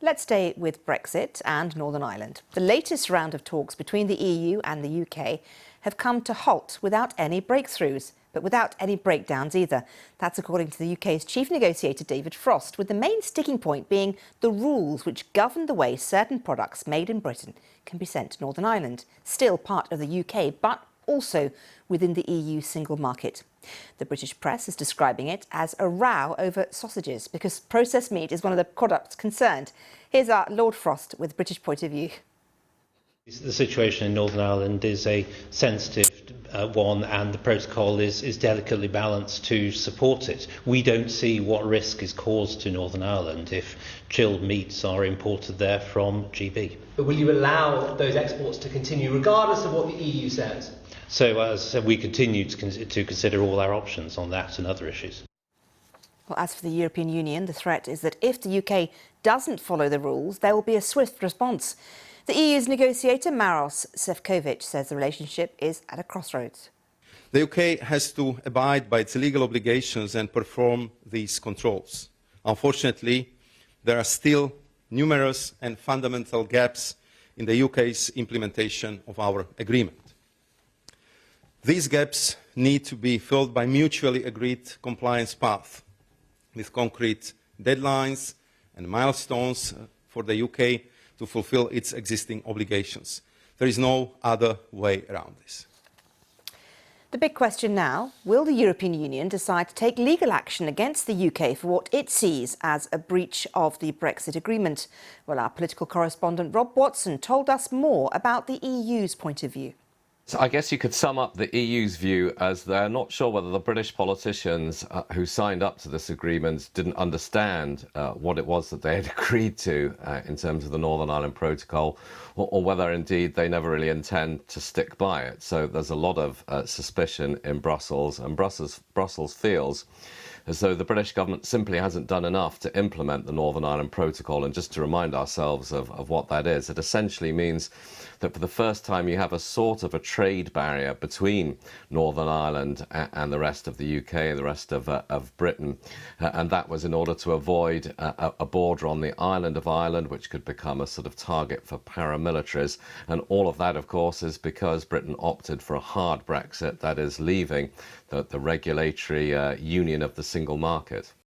Let's stay with Brexit and Northern Ireland. The latest round of talks between the EU and the UK have come to halt without any breakthroughs, but without any breakdowns either. That's according to the UK's chief negotiator, David Frost, with the main sticking point being the rules which govern the way certain products made in Britain can be sent to Northern Ireland, still part of the UK, but also within the EU single market. The British press is describing it as a row over sausages because processed meat is one of the products concerned. Here's our Lord Frost with British point of view. The situation in Northern Ireland is a sensitive one, and the protocol is delicately balanced to support it. We don't see what risk is caused to Northern Ireland if chilled meats are imported there from GB. But will you allow those exports to continue regardless of what the EU says? So, as I said, we continue to consider all our options on that and other issues. Well, as for the European Union, the threat is that if the UK doesn't follow the rules, there will be a swift response. The EU's negotiator, Maros Sefcovic, says the relationship is at a crossroads. The UK has to abide by its legal obligations and perform these controls. Unfortunately, there are still numerous and fundamental gaps in the UK's implementation of our agreement. These gaps need to be filled by mutually agreed compliance path with concrete deadlines and milestones for the UK to fulfil its existing obligations. There is no other way around this. The big question now, will the European Union decide to take legal action against the UK for what it sees as a breach of the Brexit agreement? Well, our political correspondent Rob Watson told us more about the EU's point of view. So I guess you could sum up the EU's view as they're not sure whether the British politicians who signed up to this agreement didn't understand what it was that they had agreed to in terms of the Northern Ireland Protocol, or whether indeed they never really intend to stick by it. So there's a lot of suspicion in Brussels, and Brussels feels as though the British government simply hasn't done enough to implement the Northern Ireland Protocol. And just to remind ourselves of what that is, it essentially means that for the first time you have a sort of a trade barrier between Northern Ireland and the rest of the UK and the rest of Britain. And that was in order to avoid a border on the island of Ireland, which could become a sort of target for paramilitaries. And all of that, of course, is because Britain opted for a hard Brexit, that is leaving the regulatory union of the single market.